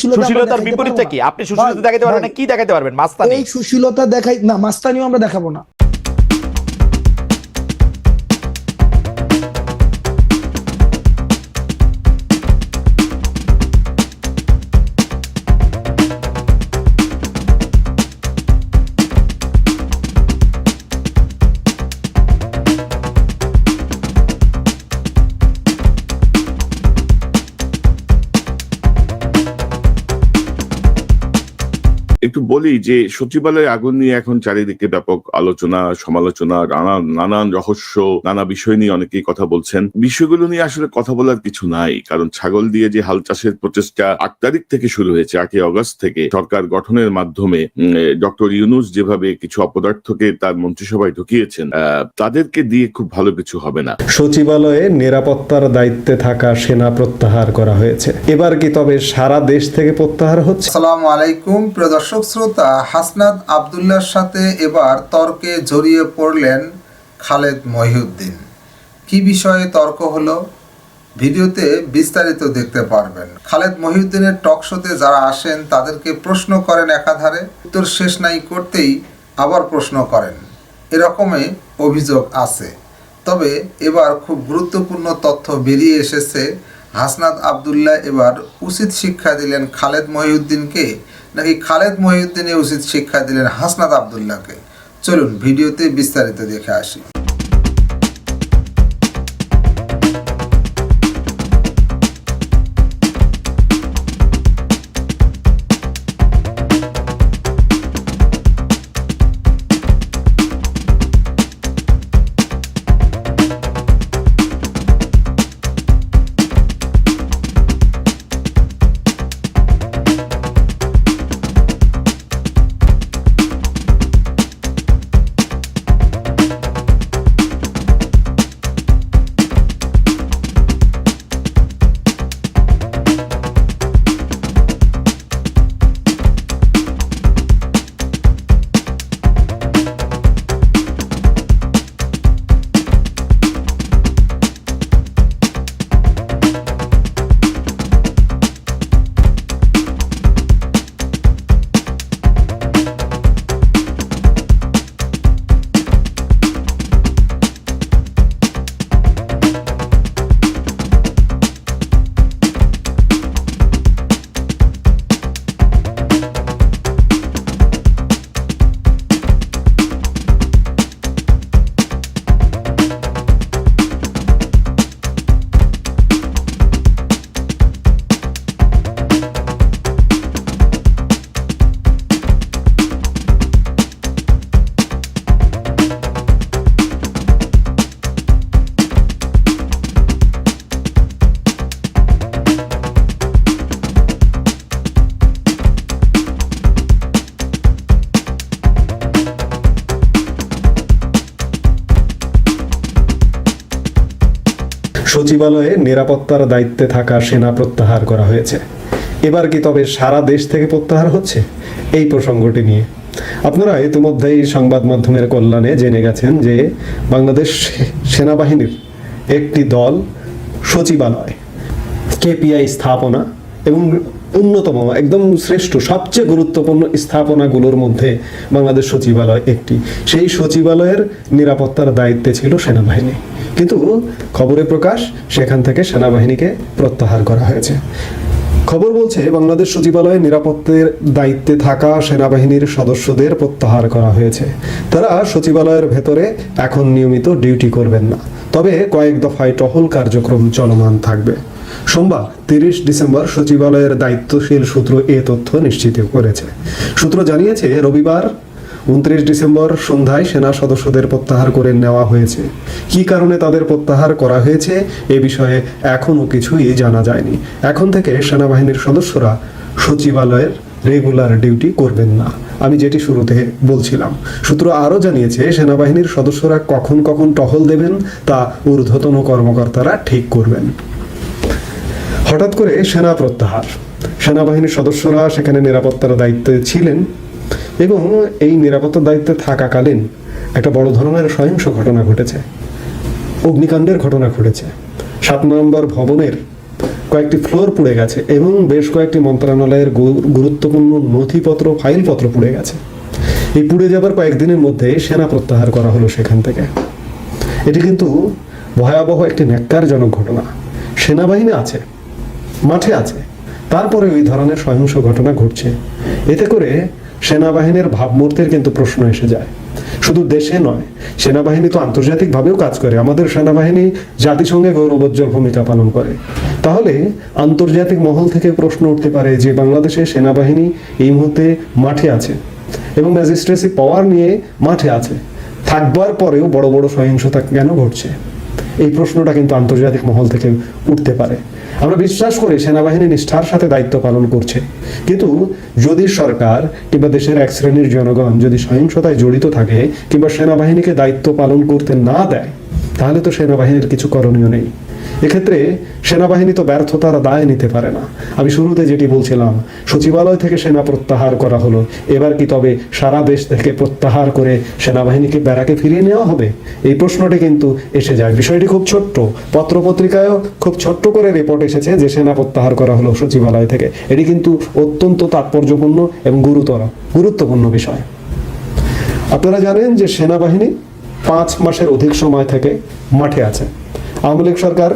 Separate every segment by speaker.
Speaker 1: সুশীলতার বিপরীতে কি? আপনি সুশীলতা দেখাতে পারবেন না, কি দেখাতে পারবেন? মাস্তানি।
Speaker 2: এই সুশীলতা দেখাই না, মাস্তানিও আমরা দেখাবো না।
Speaker 3: একটু বলি যে সচিবালয়ে আগুন নিয়ে এখন চারিদিকে ব্যাপক আলোচনা সমালোচনা, নানান রহস্য, নানা বিষয় নিয়ে অনেকেই কথা বলছেন। বিষয়গুলো নিয়ে আসলে কথা বলার কিছু নাই, কারণ ছাগল দিয়ে যে হাল চাষের প্রচেষ্টা 8 তারিখ থেকে শুরু হয়েছে, 8 আগস্ট থেকে সরকার গঠনের মাধ্যমে ডক্টর ইউনূস যেভাবে কিছু অপদার্থকে তার মন্ত্রিসভায় ঢুকিয়েছেন, তাদেরকে দিয়ে খুব ভালো কিছু হবে না।
Speaker 4: সচিবালয়ে নিরাপত্তার দায়িত্বে থাকা সেনা প্রত্যাহার করা হয়েছে। এবার কি তবে সারা দেশ থেকে প্রত্যাহার হচ্ছে?
Speaker 5: আসসালামু আলাইকুম প্রিয় দর্শক শ্রোতা, হাসনাত আব্দুল্লাহর সাথে এবার তর্কে জড়িয়ে পড়লেন খালেদ মহিউদ্দিন। কি বিষয়ে তর্ক হলো ভিডিওতে বিস্তারিত দেখতে পারবেন। খালেদ মহিউদ্দিনের টক শোতে যারা আসেন তাদেরকে প্রশ্ন করেন একাধারে, উত্তর শেষ নাই করতেই আবার প্রশ্ন করেন, এরকমই অভিযোগ আছে। তবে এবার খুব গুরুত্বপূর্ণ তথ্য বেরিয়ে এসেছে। হাসনাত আব্দুল্লাহ এবার উচিত শিক্ষা দিলেন খালেদ মহিউদ্দিনকে, নাকি খালেদ মহিউদ্দিনে উচিত শিক্ষা দিলেন হাসনাত আব্দুল্লাহকে? চলুন ভিডিওতে বিস্তারিত দেখে আসি।
Speaker 4: সচিবালয়ে নিরাপত্তার দায়িত্বে থাকা সেনা প্রত্যাহার করা হয়েছে। এবার কি তবে সারা দেশ থেকে প্রত্যাহার হচ্ছে? এই প্রসঙ্গটি নিয়ে আপনারা ইতিমধ্যেই সংবাদ মাধ্যমের কল্যাণে জেনে গেছেন যে বাংলাদেশ সেনাবাহিনীর একটি দল সচিবালয়, কেপিআই স্থাপনা এবং অন্যতম একদম শ্রেষ্ঠ সবচেয়ে গুরুত্বপূর্ণ স্থাপনাগুলোর মধ্যে বাংলাদেশ সচিবালয় একটি, সেই সচিবালয়ের নিরাপত্তার দায়িত্বে ছিল সেনাবাহিনী। কিন্তু খবরে প্রকাশ সেখান থেকে সেনাবাহিনীকে প্রত্যাহার করা হয়েছে। খবর বলছে বাংলাদেশ সচিবালয়ে নিরাপত্তার দায়িত্বে থাকা সেনাবাহিনীর সদস্যদের প্রত্যাহার করা হয়েছে। তারা সচিবালয়ের ভেতরে এখন নিয়মিত ডিউটি করবেন না, তবে কয়েক দফায় টহল কার্যক্রম চলমান থাকবে। সোমবার 30 ডিসেম্বর সচিবালয়ের দায়িত্বশীল সূত্র এ তথ্য নিশ্চিত করেছে। সূত্র জানিয়েছে রবিবার 29 ডিসেম্বর সন্ধ্যায় সেনা সদস্যদের প্রত্যাহার করে নেওয়া হয়েছে। কী কারণে তাদের প্রত্যাহার করা হয়েছে এ বিষয়ে এখনও কিছুই জানা যায়নি। এখন থেকে সেনাবাহিনীর সদস্যরা সচিবালয়ের রেগুলার ডিউটি করবেন না, আমি যেটি শুরুতে বলছিলাম। সূত্র আরও জানিয়েছে সেনাবাহিনীর সদস্যরা কখন কখন টহল দেবেন তা ঊর্ধ্বতন কর্মকর্তারা ঠিক করবেন। হঠাৎ করে সেনা প্রত্যাহার, সেনাবাহিনীর সদস্যরা সেখানে নিরাপত্তার দায়িত্বে ছিলেন এবং এই নিরাপত্তার দায়িত্বে থাকাকালীন একটা বড় ধরনের সহিংস ঘটনা ঘটেছে, অগ্নিকাণ্ডের ঘটনা ঘটেছে। 7 নম্বর ভবনের কয়েকটি ফ্লোর পুড়ে গেছে এবং বেশ কয়েকটি মন্ত্রণালয়ের গুরুত্বপূর্ণ নথিপত্র ফাইলপত্র পুড়ে গেছে। এই পুড়ে যাবার কয়েকদিনের মধ্যে সেনা প্রত্যাহার করা হলো সেখান থেকে। এটি কিন্তু ভয়াবহ একটি ন্যাক্কারজনক ঘটনা। সেনাবাহিনী আছে, মাঠে আছে, তারপরে ওই ধরনের সহিংস ঘটনা ঘটছে। এতে করে সেনাবাহিনীর ভাবমূর্তির কিন্তু প্রশ্ন এসে যায়। শুধু দেশে নয়, সেনাবাহিনী তো আন্তর্জাতিকভাবেও কাজ করে। আমাদের সেনাবাহিনী জাতিসংঘে গৌরবোজ্জ্বল ভূমিকা পালন করে। তাহলে আন্তর্জাতিক মহল থেকে প্রশ্ন উঠতে পারে যে বাংলাদেশের সেনাবাহিনী এই মুহূর্তে মাঠে আছে এবং ম্যাজিস্ট্রেসি পাওয়ার নিয়ে মাঠে আছে, থাকবার পরেও বড় বড় সহিংসতা কেন ঘটছে? এই প্রশ্নটা কিন্তু আন্তর্জাতিক মহল থেকে উঠতে পারে। আমরা বিশ্বাস করি সেনাবাহিনী নিষ্ঠার সাথে দায়িত্ব পালন করছে, কিন্তু যদি সরকার কিংবা দেশের এক শ্রেণীর জনগণ যদি সহিংসতায় জড়িত থাকে কিংবা সেনাবাহিনীকে দায়িত্ব পালন করতে না দেয়, তাহলে তো সেনাবাহিনীর কিছু করণীয় নেই। এক্ষেত্রে সেনাবাহিনী তো ব্যর্থতার দায় নিতে পারে না। আমি শুরুতে যেটি বলছিলাম, সচিবালয় থেকে সেনা প্রত্যাহার করা হলো, এবার কি তবে সারা দেশ থেকে প্রত্যাহার করে সেনাবাহিনীকে ব্যারাকে ফিরিয়ে নেওয়া হবে? এই প্রশ্নটি কিন্তু এসে যায়। বিষয়টি খুব ছোট্ট, পত্রপত্রিকায়ও খুব ছোট্ট করে রিপোর্ট এসেছে যে সেনা প্রত্যাহার করা হলো সচিবালয় থেকে। এটি কিন্তু অত্যন্ত তাৎপর্যপূর্ণ এবং গুরুত্বপূর্ণ বিষয়। আপনারা জানেন যে সেনাবাহিনী 5 মাসের অধিক সময় থেকে মাঠে আছে। আওয়ামী লীগ সরকার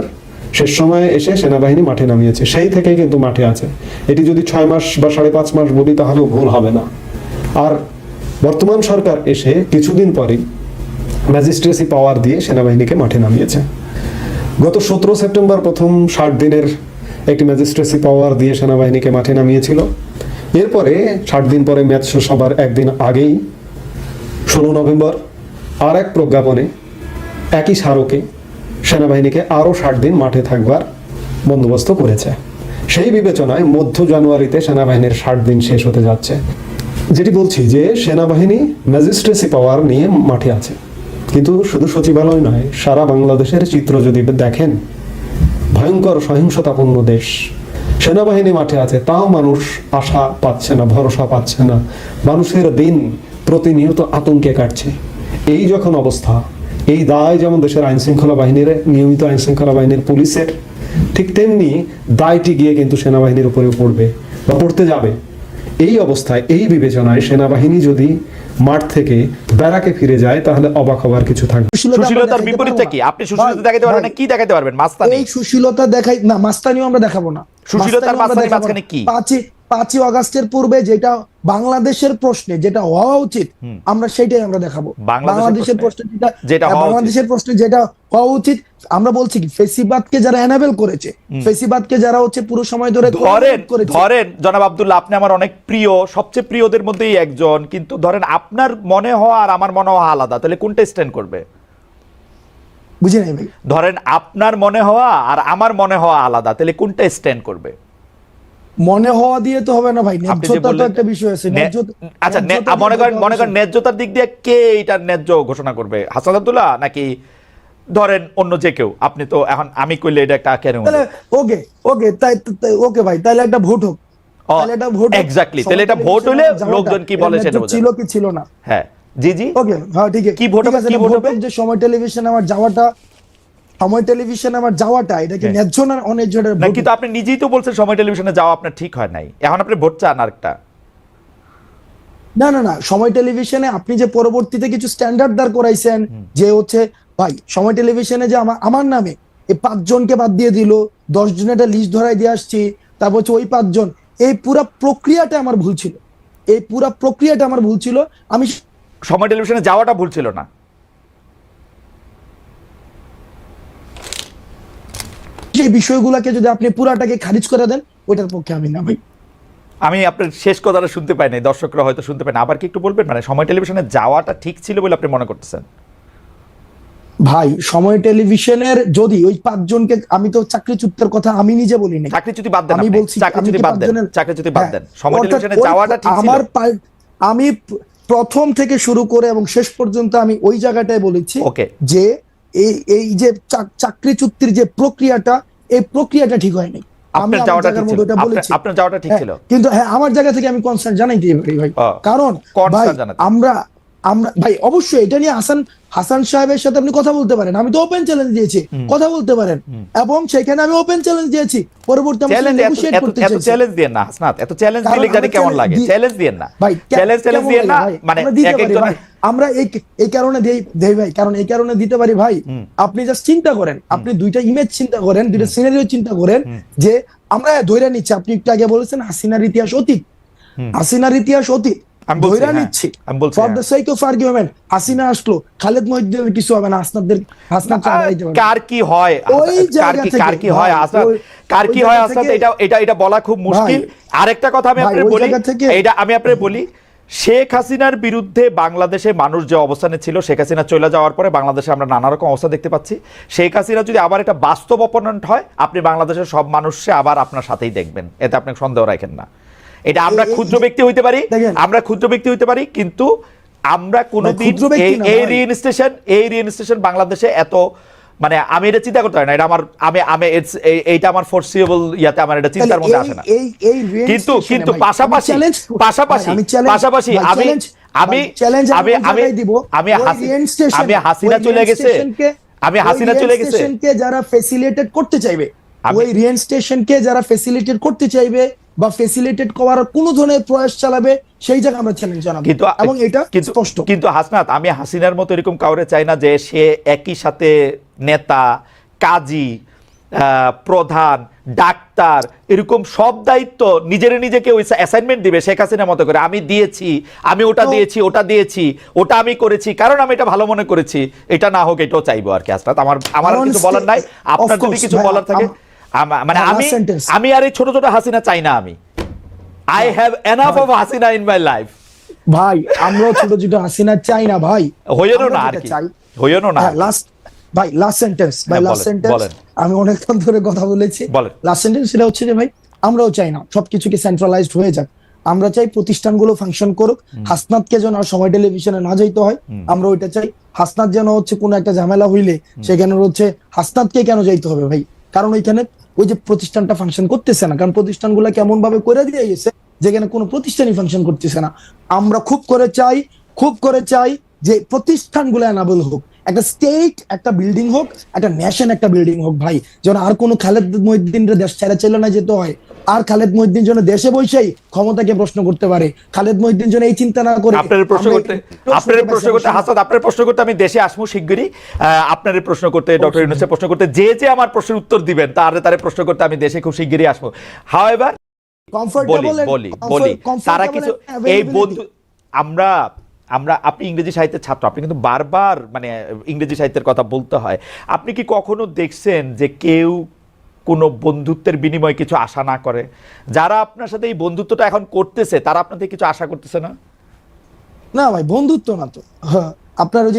Speaker 4: শেষ সময়ে এসে সেনাবাহিনী মাঠে নামিয়েছে, সেই থেকেই কিন্তু মাঠে আছে। এটি যদি 6 মাস বা 5.5 মাস বলি তাহলেও ভুল হবে না। আর বর্তমান সরকার এসে কিছুদিন পরেই ম্যাজিস্ট্রেসি পাওয়ার দিয়ে সেনাবাহিনীকে মাঠে নামিয়েছে। গত 17 সেপ্টেম্বর প্রথম 60 দিনের একটি ম্যাজিস্ট্রেসি পাওয়ার দিয়ে সেনাবাহিনীকে মাঠে নামিয়েছিল। এরপরে 60 দিন পরে ম্যাচ শেষ হবার একদিন আগেই 16 নভেম্বর আর এক প্রজ্ঞাপনে একই স্মারকে সেনাবাহিনীকে আরও 60 দিন মাঠে থাকবার বন্দোবস্ত করেছে। সেই বিবেচনায় মধ্য জানুয়ারিতে সেনাবাহিনীর 60 দিন শেষ হতে যাচ্ছে। যেটি বলছি যে সেনাবাহিনী ম্যাজিস্ট্রেসি পাওয়ার নিয়ে মাঠে আছে, কিন্তু শুধু সচিবালয় নয়, সারা বাংলাদেশের চিত্র যদি দেখেন, ভয়ঙ্কর সহিংসতাপূর্ণ দেশ। সেনাবাহিনী মাঠে আছে, তাও মানুষ আশা পাচ্ছে না, ভরসা পাচ্ছে না। মানুষের দিন প্রতিনিয়ত আতঙ্কে কাটছে। এই যখন অবস্থা, এই দায় যেমন দেশের আইনশৃঙ্খলা বাহিনীর, নিয়মিত আইনশৃঙ্খলা বাহিনীর, পুলিশের, ঠিক তেমনি দায়টি গিয়ে কিন্তু সেনাবাহিনীর উপরে পড়বে বা পড়তে যাবে। এই অবস্থায়, এই বিবেচনায় সেনাবাহিনী যদি মাঠ থেকে ব্যারাকে ফিরে যায় তাহলে অবাক হবার কিছু থাকবে।
Speaker 1: সুশীলতার বিপরীতটা কি? আপনি সুশীলতা দেখাতে পারবেন না, কি দেখাতে পারবেন? মাস্তানি।
Speaker 2: এই সুশীলতা দেখাই না, মাস্তানিও আমরা দেখাবো না।
Speaker 1: সুশীলতার মাস্তানির মাঝখানে কি?
Speaker 2: 5ই আগস্টের পূর্বে যেটা বাংলাদেশের প্রশ্নে যেটা হওয়া উচিত, আমরা সেটাই আমরা দেখাবো। বাংলাদেশের প্রশ্নে বাংলাদেশের প্রশ্নে যেটা হওয়া উচিত, আমরা বলছি কি, ফেসিবাদকে যারা এনাবেল করেছে, ফেসিবাদকে যারা পুরো সময় ধরে
Speaker 1: ধরেন জনাব আব্দুল্লাহ, আপনি আমার অনেক প্রিয়, সবচেয়ে প্রিয়দের মধ্যেই একজন, কিন্তু ধরেন আপনার মনে হওয়া আর আমার মনে হওয়া আলাদা, তাহলে কোনটা স্ট্যান্ড করবে?
Speaker 2: বুঝে নাই ভাই।
Speaker 1: ধরেন আপনার মনে হওয়া আর আমার মনে হওয়া আলাদা, তাহলে কোনটা স্ট্যান্ড করবে?
Speaker 2: মনে হওয়া দিয়ে তো হবে না ভাই, ন্যায্যতা তো একটা বিষয় আছে।
Speaker 1: আচ্ছা, মনে করেন ন্যায্যতার দিক দিয়ে কে এটা ন্যায্য ঘোষণা করবে? হাসান আব্দুল্লাহ নাকি ধরেন অন্য যে কেউ? আপনি তো এখন আমি কইলে এটা একটা কেন?
Speaker 2: ওকে তাই ওকে ভাই, তাহলে একটা ভোট হোক। তাহলে এটা ভোট,
Speaker 1: এক্স্যাক্টলি, তাহলে এটা ভোট হলে লোকজন কি বলে সেটা বোঝা
Speaker 2: ছিল কি ছিল না।
Speaker 1: হ্যাঁ, জি জি,
Speaker 2: ওকে, হ্যাঁ ঠিক আছে।
Speaker 1: কি ভোট হবে? কি ভোট হবে?
Speaker 2: যে সময় টেলিভিশনে আমার যাওয়াটা, এটা কি ন্যায্য না অন্যায্য?
Speaker 1: কিন্তু আপনি নিজেই তো বলছেন সময় টেলিভিশনে যাওয়া আপনার ঠিক হয় নাই, এখন আপনি ভোট চান আরেকটা।
Speaker 2: না, সময় টেলিভিশনে আপনি যে পরবর্তীতে কিছু স্ট্যান্ডার্ড দাঁড় করাইছেন, যে ভাই সময় টেলিভিশনে যে আমার নামে এই 5 জনকে বাদ দিয়ে দিল, 10 জনের একটা লিস্ট ধরাই দিয়ে আসছি, তারপর ওই 5 জন, এই পুরো প্রক্রিয়াটা আমার ভুল ছিল। আমি
Speaker 1: সময় টেলিভিশনে যাওয়াটা ভুল ছিল না।
Speaker 2: এই বিষয়গুলোকে যদি আপনি পুরাটাকে খারিজ করে দেন, ওইটার পক্ষে আমি না ভাই।
Speaker 1: আমি আপনার শেষ কথাটা শুনতে পাই নাই, দর্শকরা হয়তো শুনতে পায় না, আবার কি একটু বলবেন? মানে সময় টেলিভিশনে যাওয়াটা ঠিক ছিল বলে আপনি মনে করতেছেন?
Speaker 2: ভাই সময় টেলিভিশনের যদি ওই 5 জনকে, আমি তো চাকরিচ্যুতের কথা আমি নিজে বলি না,
Speaker 1: চাকরিচ্যুতি বাদ দেন,
Speaker 2: আমি বলছি
Speaker 1: চাকরিচ্যুতি বাদ দেন, সময় টেলিভিশনে যাওয়াটা ঠিক ছিল।
Speaker 2: আমি প্রথম থেকে শুরু করে এবং শেষ পর্যন্ত আমি ওই জায়গাটায় বলেছি যে এই যে চাকরিচ্যুতির যে প্রক্রিয়াটা, এই প্রক্রিয়াটা ঠিক হয়নি।
Speaker 1: আপনার যাওয়াটা ঠিক ছিল,
Speaker 2: কিন্তু হ্যাঁ, আমার জায়গা থেকে আমি কনসার্ন জানাইতে পারি ভাই। কারণ ভাই আমরা ভাই অবশ্যই এটা নিয়ে হাসান সাহেবের সাথে আপনি কথা বলতে পারেন, আমি তো ওপেন চ্যালেঞ্জ দিয়েছি, কথা বলতে পারেন, এবং সেখানে আমি ওপেন চ্যালেঞ্জ দিয়েছি। পরবর্তী আমরা নেগোশিয়েট করতে চাইছি।
Speaker 1: এত চ্যালেঞ্জ দেন না হাসনাত, এত চ্যালেঞ্জ দিলে জানি কেমন লাগে। চ্যালেঞ্জ দেন না
Speaker 2: ভাই,
Speaker 1: চ্যালেঞ্জ দেন না, মানে এক একজন
Speaker 2: আমরা এই কারণে দেই ভাই, কারণ এই কারণে দিতে পারি ভাই। আপনি জাস্ট চিন্তা করেন, আপনি দুইটা ইমেজ চিন্তা করেন, দুইটা সিনারিও চিন্তা করেন, যে আমরা ধরে নিচ্ছি, আপনি একটু আগে বলেছেন হাসিনার ইতিহাস অতীত, হাসিনার ইতিহাস অতীত ধরে নিচ্ছি for the sake of argument. Hasina আসলো, খালেদ মহিউদ্দিনের কিছু হবে না, হাসনাত
Speaker 1: কার কি হয়, কার কি হয় হাসনাত, কার কি হয় হাসনাত, এটা বলা খুব মুশকিল। আরেকটা কথা আমি আপনাকে বলি, এইটা আমি আপনাকে বলি, শেখ হাসিনার বিরুদ্ধে বাংলাদেশে মানুষ যে অবস্থানে ছিল, শেখ হাসিনা চলে যাওয়ার পরে বাংলাদেশে আমরা নানা রকম অবস্থা দেখতে পাচ্ছি। শেখ হাসিনা যদি আবার একটা বাস্তব অপোনেন্ট হয়, আপনি বাংলাদেশের সব মানুষকে আবার আপনার সাথেই দেখবেন, এতে আপনি সন্দেহ রাখেন না। এটা আমরা ক্ষুদ্র ব্যক্তি হইতে পারি, কিন্তু আমরা কোনোদিন এই রিইনস্টেশন বাংলাদেশে এত, মানে আমি এটা চিন্তা করতে পারি না, এটা আমার এইটা আমার ফোরসিয়েবল ইয়াতে আমার এটা চিন্তার মধ্যে আসে না। কিন্তু পাশাপাশি আমি হাসিনা চলে গেছে
Speaker 2: যারা ফেসিলিটেট করতে চাইবে, ওই রিইনস্টেশনকে যারা ফেসিলিটেট করতে চাইবে বা ফেসিলিটেট করার কোন ধরনের প্রয়াস চালাবে, সেই জায়গায় আমরা চ্যালেঞ্জ জানাবো, এবং এটা স্পষ্ট।
Speaker 1: কিন্তু হাসনাত, আমি হাসিনার মতো এরকম কাউরে চাই না যে সে একই সাথে নেতা, কাজী, প্রধান, ডাক্তার, এরকম সব দায়িত্ব নিজেকে ওই অ্যাসাইনমেন্ট দিবে শেখ হাসিনার মতো করে। আমি দিয়েছি, আমি ওটা দিয়েছি, ওটা আমি করেছি, কারণ আমি এটা ভালো মনে করেছি, এটা না হোক, এটাও চাইবো আর কি। হাসনাত, আমার কিছু বলার নাই, আপনার যদি কিছু বলার থাকে, মানে আমি আর এই ছোট ছোট হাসিনা চাই না। আমি I have enough of Hasina in my life.
Speaker 2: ভাই আমরাও ছোট ছোট হাসিনা চাই না ভাই,
Speaker 1: হইও না আর কি, হইও না।
Speaker 2: লাস্ট সেন্টেন্স আমি অনেকক্ষণ ধরে কথা বলেছি, লাস্ট সেন্টেন্স সেটা হচ্ছে যে ভাই আমরাও চাই না সবকিছুকে সেন্ট্রালাইজড হয়ে যাক, আমরা চাই প্রতিষ্ঠানগুলো ফাংশন করুক, হাসনাতকে যেন আর সময় টেলিভিশনে না যাইতে হয়, আমরা ওইটা চাই। হাসনাত যেন হচ্ছে কোনো একটা ঝামেলা হইলে সেখানে হচ্ছে হাসনাতকে কেন যাইতে হবে ভাই, কারণ ওইখানে ওই যে প্রতিষ্ঠানটা ফাংশন করতেছে না, কারণ প্রতিষ্ঠানগুলো কেমন ভাবে করে দিয়ে গেছে যেখানে কোনো প্রতিষ্ঠানই ফাংশন করতেছে না। আমরা খুব করে চাই যে প্রতিষ্ঠানগুলো এনাবল হোক, একটা স্টেট একটা বিল্ডিং হোক, একটা ন্যাশন একটা বিল্ডিং হোক ভাই, যেন আর কোনো খালেদ মহিউদ্দিনের দেশ ছেড়ে চলে না যেতে হয়, আর খালেদ মহিউদ্দিন যেন দেশে বসেই ক্ষমতাকে প্রশ্ন করতে পারে, খালেদ মহিউদ্দিন যেন এই চিন্তা না করে।
Speaker 1: আপনার প্রশ্ন করতে হাসান, আপনার প্রশ্ন করতে আমি দেশে আসবো শিগগিরই, আপনার প্রশ্ন করতে, ডক্টর ইউনূসের প্রশ্ন করতে, যে আমার প্রশ্নের উত্তর দিবেন তার প্রশ্ন করতে আমি দেশে খুব শিগগিরই আসবো। হাওয়েভার বলি তারা কিছু এই বন্ধু, আপনি ইংরেজি সাহিত্যের ছাত্র, আপনি কিন্তু বারবার মানে ইংরেজি সাহিত্যের কথা বলতে হয়। আপনি কি কখনো দেখছেন যে কেউ কোনো বন্ধুত্বের বিনিময়ে কিছু আশা না করে? যারা আপনার সাথে এই বন্ধুত্বটা এখন করতেছে তারা আপনার থেকে কিছু আশা করতেছে না?
Speaker 2: না ভাই, বন্ধুত্ব না তো। আপনার ওই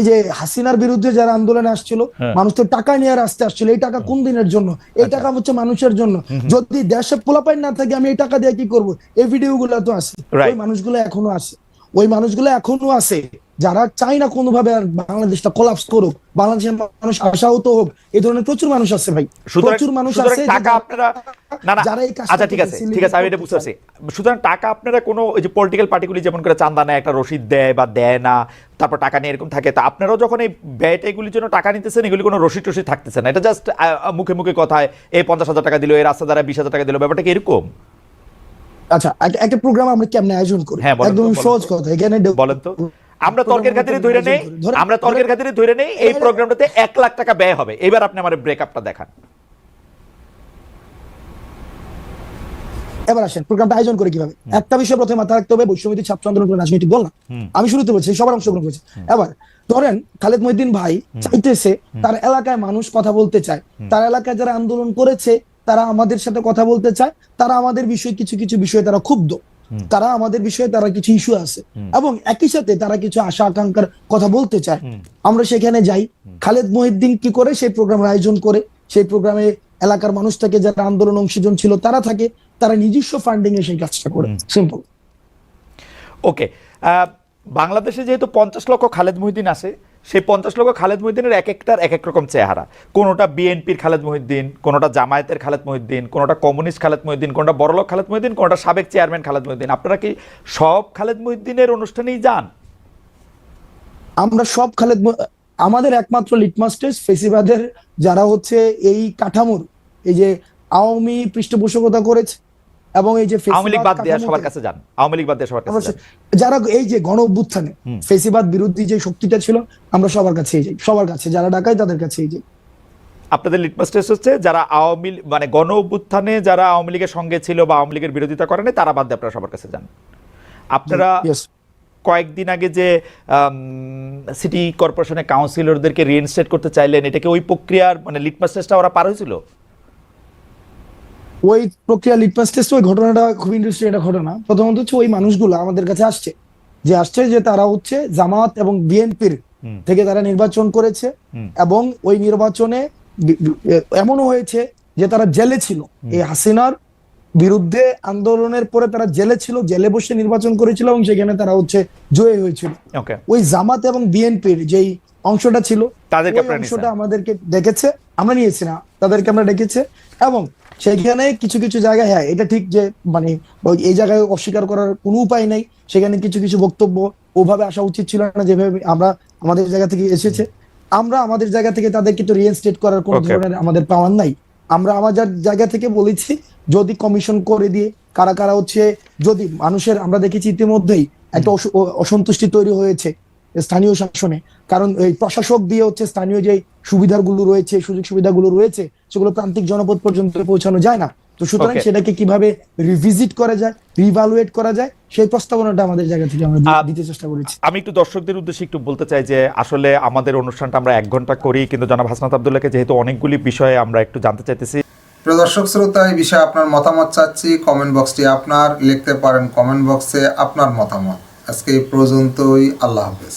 Speaker 2: যে হাসিনার বিরুদ্ধে যারা আন্দোলনে আসছিল, মানুষ তো টাকা নিয়ে রাস্তায় আসছিল, এই টাকা কোন দিনের জন্য? এই টাকা হচ্ছে মানুষের জন্য। যদি দেশে পোলাপাইন না থাকে আমি এই টাকা দিয়ে কি করবো? এই ভিডিও গুলো তো আছে, ওই মানুষগুলো এখনো আছে যারা চাই না কোনোভাবে আর বাংলাদেশটা কোলাপস করুক, বাংলাদেশের মানুষ আশাহত হোক, এই ধরনের প্রচুর মানুষ আছে ভাই, প্রচুর মানুষ আছে।
Speaker 1: টাকা আপনারা আচ্ছা ঠিক আছে আমি এটা বুঝতে পারছি। সুতরাং টাকা আপনারা কোনো ওই যে পলিটিক্যাল পার্টিগুলি যেমন করে চান্দা নেয়, একটা রসিদ দেয় বা দেয় না, তারপর টাকা নিয়ে এরকম থাকে, তা আপনারাও যখন এই ব্যয়টা এগুলির জন্য টাকা নিতেছেন, এগুলি কোনো রসিদ টসিদ থাকতেছে না, এটা জাস্ট মুখে মুখে কথায় এই 50,000 টাকা দিল, এই রাস্তা দ্বারা 20,000 টাকা দিল, ব্যাপারটা কি এরকম?
Speaker 2: আচ্ছা, একটা প্রোগ্রাম আমরা কেমনে আয়োজন করি? একদম সহজ কথা, এখানে
Speaker 1: বলেন তো। আমরা তর্কের খাতিরে ধরে নেই এই প্রোগ্রামটাতে 1 লাখ টাকা ব্যয় হবে। এবার আপনি আমার ব্রেকআপটা দেখান।
Speaker 2: এবার আসেন প্রোগ্রামটা আয়োজন করে কিভাবে। একটা বিষয় প্রথমে মাথায় রাখতে হবে, বৈষম্যবিরোধী ছাত্র আন্দোলন করে রাজনৈতিক দল না, আমি শুরুতে বলছি সবার অংশগ্রহণ করেছে। এবার ধরেন খালেদ মহিউদ্দিন ভাই চাইতেছে, তার এলাকায় মানুষ কথা বলতে চায়, তার এলাকায় যারা আন্দোলন করেছে তারা আমাদের সাথে কথা বলতে চায়, তারা আমাদের বিষয়ে কিছু বিষয়ে তারা ক্ষুব্ধ, তারা আমাদের বিষয়ে তারা কিছু ইস্যু আছে, এবং একই সাথে তারা কিছু আশা আকাঙ্ক্ষার কথা বলতে চায়। আমরা সেখানে যাই, খালেদ মহিউদ্দিন কি করে সেই প্রোগ্রামের আয়োজন করে, সেই প্রোগ্রামে এলাকার মানুষ থেকে যারা আন্দোলন অংশীজন ছিল তারা থাকে, তারা নিজস্ব ফান্ডিং এ সেই কাজটা করে। সিম্পল।
Speaker 1: ওকে, বাংলাদেশে যেহেতু 50 লক্ষ খালেদ মহিউদ্দিন আছে, সেই 50 লক্ষ খালেদ মহিউদ্দিনের এক একটার এক এক রকম চেহারা। কোনোটা বিএনপির খালেদ মহিউদ্দিন, কোনোটা জামায়াতের খালেদ মহিউদ্দিন, কোনোটা কমিউনিস্ট খালেদ মহিউদ্দিন, কোনোটা বড়লোক খালেদ মহিউদ্দিন, কোনোটা সাবেক চেয়ারম্যান খালেদ মহিউদ্দিন। আপনারা কি সব খালেদ মহিউদ্দিনের অনুষ্ঠানেই যান?
Speaker 2: আমরা সব আমাদের একমাত্র লিটমাস টেস্ট ফেসিবাদের যারা হচ্ছে এই কাঠামোর এই যে আওয়ামী পৃষ্ঠপোষকতা করেছে এবং এই যে
Speaker 1: আওয়ামী লীগ বাদ দিয়ে সবার কাছে যান, আওয়ামী লীগ বাদ দিয়ে সবার কাছে যান,
Speaker 2: যারা এই যে গণ অভ্যুত্থানে ফেসিবাদ বিরোধী যে শক্তিটা ছিল আমরা সবার কাছেই যাই, সবার কাছে যারা ডাকায় তাদের কাছেই যাই।
Speaker 1: আপনাদের লিটমাস টেস্ট হচ্ছে যারা আওয়ামী মানে গণ অভ্যুত্থানে যারা আওয়ামী লীগের সঙ্গে ছিল বা আওয়ামী লীগের বিরোধিতা করেন তারা বাদ দিয়ে আপনারা সবার কাছে যান। আপনারা কয়েকদিন আগে যে সিটি কর্পোরেশনের কাউন্সিলরদেরকে রিইনস্টেট করতে চাইলেন, এটাকে ওই প্রক্রিয়ার মানে লিটমাস টেস্টটা ওরা পার হয়েছিল?
Speaker 2: ওই প্রক্রিয়া লিটমাস টেস্ট ওই ঘটনাটা খুব ইন্টারেস্টিং একটা ঘটনা। প্রথমত হচ্ছে ওই মানুষগুলো আমাদের কাছে আসছে যে তারা হচ্ছে জামাত এবং বিএনপির থেকে তারা নির্বাচন করেছে এবং ওই নির্বাচনে এমনও হয়েছে যে তারা জেলে ছিল, এই হাসিনার বিরুদ্ধে আন্দোলনের পরে তারা জেলে ছিল, জেলে বসে নির্বাচন করেছিল এবং সেখানে তারা হচ্ছে জয়ী হয়েছিল। ওই জামাত এবং বিএনপির যেই অংশটা ছিল অংশটা আমাদেরকে ডেকেছে, আমরা নিয়েছি না, তাদেরকে আমরা ডেকেছে এবং সেখানে কিছু কিছু জায়গায় হ্যাঁ এটা ঠিক যে মানে এই জায়গায় অস্বীকার করার কোনো উপায় নাই, সেখানে কিছু কিছু বক্তব্য ওভাবে আসা উচিত ছিল না যেভাবে আমরা আমাদের জায়গা থেকে এসেছে। আমরা আমাদের জায়গা থেকে তাদেরকে তো রিইনস্টেট করার কোনো ধরনের আমাদের পাওয়ার নাই। আমরা আমাদের জায়গা থেকে বলেছি যদি কমিশন করে দিয়ে কারা কারা হচ্ছে, যদি মানুষের আমরা দেখেছি ইতিমধ্যেই একটা অসন্তুষ্টি তৈরি হয়েছে স্থানীয় শাসনে, কারণ এই প্রশাসক দিয়ে হচ্ছে স্থানীয় যে সুবিধাগুলো রয়েছে সুযোগ সুবিধাগুলো রয়েছে সেগুলো প্রান্তিক জনপদ পর্যন্ত পৌঁছানো যায় না। তো সুতরাং সেটাকে কিভাবে রিভিজিট করা যায়, রিভালুয়েট করা যায় সেই প্রস্তাবনাটা আমাদের জায়গা থেকে আমরা দিতে চেষ্টা করেছি।
Speaker 1: আমি একটু দর্শকদের উদ্দেশ্যে একটু বলতে চাই যে আসলে আমাদের অনুষ্ঠানটা আমরা 1 ঘন্টা করি, কিন্তু জনাব হাসনাত আব্দুল্লাহকে যেহেতু অনেকগুলি বিষয়ে আমরা একটু জানতে চাইতেছি।
Speaker 5: প্রিয় দর্শক শ্রোতা, এই বিষয়ে আপনার মতামত চাচ্ছি, কমেন্ট বক্সটি আপনার, লিখতে পারেন কমেন্ট বক্সে আপনার মতামত। আজকে এই পর্যন্তই, আল্লাহ হাফেজ।